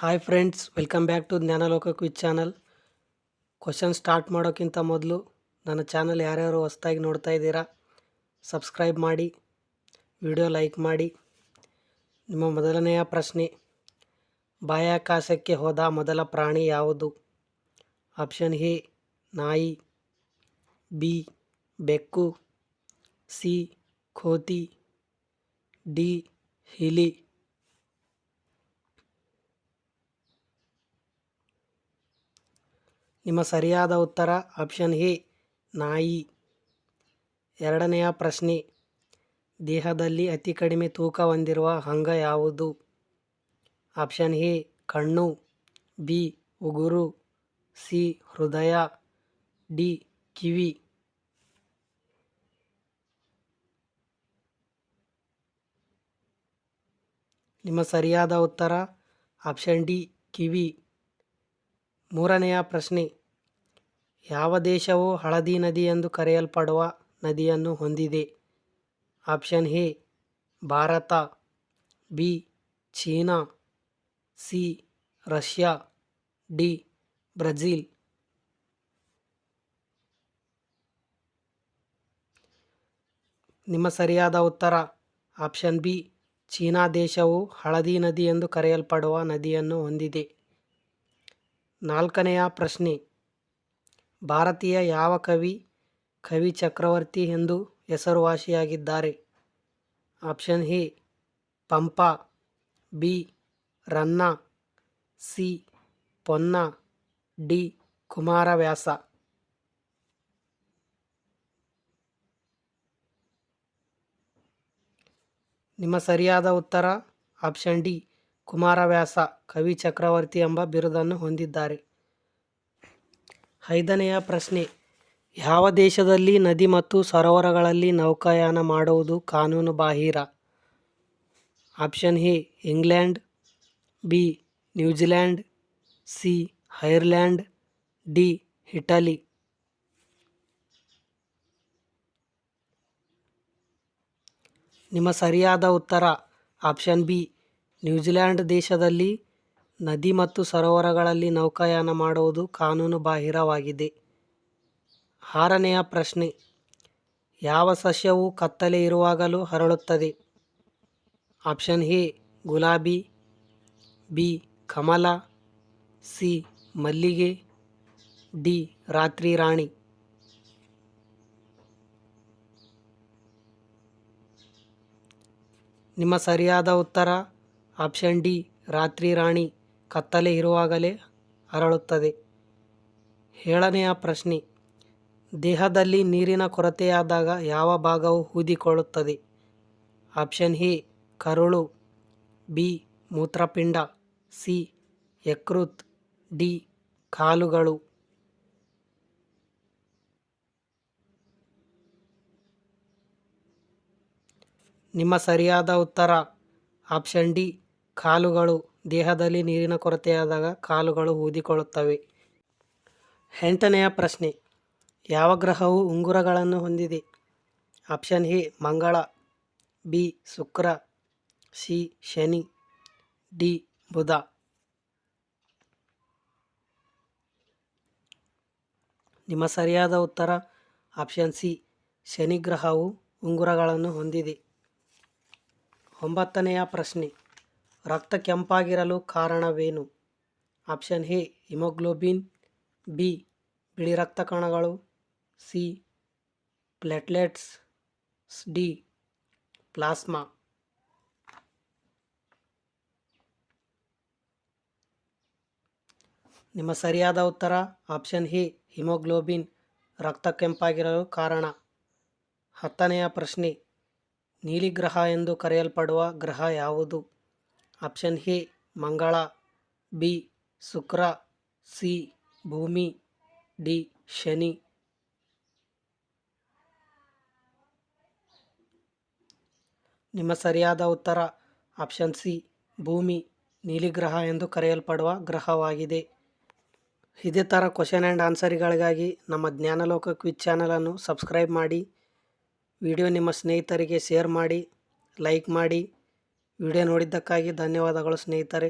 Hi friends, welcome back to Jnanaloka quiz channel. Question start ಮಾಡೋಕ್ಕಿಂತ ಮೊದಲು ನನ್ನ ಚಾನಲ್ ಯಾರ್ಯಾರು ಹೊಸದಾಗಿ ನೋಡ್ತಾ ಇದ್ದೀರಾ ಸಬ್ಸ್ಕ್ರೈಬ್ ಮಾಡಿ, ವಿಡಿಯೋ ಲೈಕ್ ಮಾಡಿ. ನಿಮ್ಮ ಮೊದಲನೆಯ ಪ್ರಶ್ನೆ, ಬಾಹ್ಯಾಕಾಶಕ್ಕೆ ಹೋದ ಮೊದಲ ಪ್ರಾಣಿ ಯಾವುದು? ಆಪ್ಷನ್ ಎ ನಾಯಿ, ಬಿ ಬೆಕ್ಕು, ಸಿ ಕೋತಿ, ಡಿ ಇಲಿ. ನಿಮ್ಮ ಸರಿಯಾದ ಉತ್ತರ ಆಪ್ಷನ್ ಎ ನಾಯಿ. ಎರಡನೆಯ ಪ್ರಶ್ನೆ, ದೇಹದಲ್ಲಿ ಅತಿ ಕಡಿಮೆ ತೂಕ ಹೊಂದಿರುವ ಅಂಗ ಯಾವುದು? ಆಪ್ಷನ್ ಎ ಕಣ್ಣು, ಬಿ ಉಗುರು, ಸಿ ಹೃದಯ, ಡಿ ಕಿವಿ. ನಿಮ್ಮ ಸರಿಯಾದ ಉತ್ತರ ಆಪ್ಷನ್ ಡಿ ಕಿವಿ. ಮೂರನೆಯ ಪ್ರಶ್ನೆ, ಯಾವ ದೇಶವು ಹಳದಿ ನದಿ ಎಂದು ಕರೆಯಲ್ಪಡುವ ನದಿಯನ್ನು ಹೊಂದಿದೆ? Option A Bharat, B China, C Russia, D Brazil. ನಿಮ್ಮ ಸರಿಯಾದ ಉತ್ತರ ಆಪ್ಷನ್ ಬಿ ಚೀನಾ ದೇಶವು ಹಳದಿ ನದಿ ಎಂದು ಕರೆಯಲ್ಪಡುವ ನದಿಯನ್ನು ಹೊಂದಿದೆ. ನಾಲ್ಕನೆಯ ಪ್ರಶ್ನೆ, ಭಾರತೀಯ ಯಾವ ಕವಿ ಚಕ್ರವರ್ತಿ ಎಂದು ಹೆಸರುವಾಸಿಯಾಗಿದ್ದಾರೆ? Option A Pampa, B Ranna, C Ponna, D Kumaravyasa. ನಿಮ್ಮ ಸರಿಯಾದ ಉತ್ತರ ಆಪ್ಷನ್ ಡಿ ಕುಮಾರವ್ಯಾಸ ಕವಿ ಚಕ್ರವರ್ತಿ ಎಂಬ ಬಿರುದನ್ನು ಹೊಂದಿದ್ದಾರೆ. ಐದನೆಯ ಪ್ರಶ್ನೆ, ಯಾವ ದೇಶದಲ್ಲಿ ನದಿ ಮತ್ತು ಸರೋವರಗಳಲ್ಲಿ ನೌಕಾಯಾನ ಮಾಡುವುದು ಕಾನೂನು ಬಾಹಿರ? Option A England, B New Zealand, C Ireland, D Italy. ನಿಮ್ಮ ಸರಿಯಾದ ಉತ್ತರ ಆಪ್ಷನ್ ಬಿ ನ್ಯೂಜಿಲ್ಯಾಂಡ್ ದೇಶದಲ್ಲಿ ನದಿ ಮತ್ತು ಸರೋವರಗಳಲ್ಲಿ ನೌಕಾಯಾನ ಮಾಡುವುದು ಕಾನೂನು ಬಾಹಿರವಾಗಿದೆ. ಆರನೆಯ ಪ್ರಶ್ನೆ, ಯಾವ ಸಸ್ಯವು ಕತ್ತಲೆ ಇರುವಾಗಲೂ ಅರಳುತ್ತದೆ? ಆಪ್ಷನ್ ಎ ಗುಲಾಬಿ, ಬಿ ಕಮಲ, ಸಿ ಮಲ್ಲಿಗೆ, ಡಿ ರಾತ್ರಿ ರಾಣಿ. ನಿಮ್ಮ ಸರಿಯಾದ ಉತ್ತರ ಆಪ್ಷನ್ ಡಿ ರಾತ್ರಿ ರಾಣಿ ಕತ್ತಲೆ ಇರುವಾಗಲೇ ಅರಳುತ್ತದೆ. ಏಳನೆಯ ಪ್ರಶ್ನೆ, ದೇಹದಲ್ಲಿ ನೀರಿನ ಕೊರತೆಯಾದಾಗ ಯಾವ ಭಾಗವು ಊದಿಕೊಳ್ಳುತ್ತದೆ? ಆಪ್ಷನ್ ಎ ಕರುಳು, ಬಿ ಮೂತ್ರಪಿಂಡ, ಸಿ ಯಕೃತ್, ಡಿ ಕಾಲುಗಳು. ನಿಮ್ಮ ಸರಿಯಾದ ಉತ್ತರ ಆಪ್ಷನ್ ಡಿ ಕಾಲುಗಳು. ದೇಹದಲ್ಲಿ ನೀರಿನ ಕೊರತೆಯಾದಾಗ ಕಾಲುಗಳು ಊದಿಕೊಳ್ಳುತ್ತವೆ. ಎಂಟನೆಯ ಪ್ರಶ್ನೆ, ಯಾವ ಗ್ರಹವು ಉಂಗುರಗಳನ್ನು ಹೊಂದಿದೆ? ಆಪ್ಷನ್ ಎ ಮಂಗಳ, ಬಿ ಶುಕ್ರ, ಸಿ ಶನಿ, ಡಿ ಬುಧ. ನಿಮ್ಮ ಸರಿಯಾದ ಉತ್ತರ ಆಪ್ಷನ್ ಸಿ ಶನಿ ಗ್ರಹವು ಉಂಗುರಗಳನ್ನು ಹೊಂದಿದೆ. ಒಂಬತ್ತನೆಯ ಪ್ರಶ್ನೆ, ರಕ್ತ ಕೆಂಪಾಗಿರಲು ಕಾರಣವೇನು? ಆಪ್ಷನ್ ಎ ಹಿಮೋಗ್ಲೋಬಿನ್, ಬಿ ಬಿಳಿ ರಕ್ತ ಕಣಗಳು, ಸಿ ಪ್ಲೇಟ್ಲೆಟ್ಸ್, ಡಿ ಪ್ಲಾಸ್ಮಾ. ನಿಮ್ಮ ಸರಿಯಾದ ಉತ್ತರ ಆಪ್ಷನ್ ಎ ಹಿಮೋಗ್ಲೋಬಿನ್ ರಕ್ತ ಕೆಂಪಾಗಿರಲು ಕಾರಣ. ಹತ್ತನೆಯ ಪ್ರಶ್ನೆ, ನೀಲಿ ಗ್ರಹ ಎಂದು ಕರೆಯಲ್ಪಡುವ ಗ್ರಹ ಯಾವುದು? ಆಪ್ಷನ್ ಎ ಮಂಗಳ, ಬಿ ಶುಕ್ರ, ಸಿ ಭೂಮಿ, ಡಿ ಶನಿ. ನಿಮ್ಮ ಸರಿಯಾದ ಉತ್ತರ ಆಪ್ಷನ್ ಸಿ ಭೂಮಿ ನೀಲಿ ಗ್ರಹ ಎಂದು ಕರೆಯಲ್ಪಡುವ ಗ್ರಹವಾಗಿದೆ. ಇದೇ ಥರ ಕ್ವಶನ್ ಆ್ಯಂಡ್ ಆನ್ಸರ್ಗಳಿಗಾಗಿ ನಮ್ಮ ಜ್ಞಾನಲೋಕ ಕ್ವಿಜ್ ಚಾನಲನ್ನು ಸಬ್ಸ್ಕ್ರೈಬ್ ಮಾಡಿ, ವಿಡಿಯೋ ನಿಮ್ಮ ಸ್ನೇಹಿತರಿಗೆ ಶೇರ್ ಮಾಡಿ, ಲೈಕ್ ಮಾಡಿ. ವಿಡಿಯೋ ನೋಡಿದ್ದಕ್ಕಾಗಿ ಧನ್ಯವಾದಗಳು ಸ್ನೇಹಿತರೆ.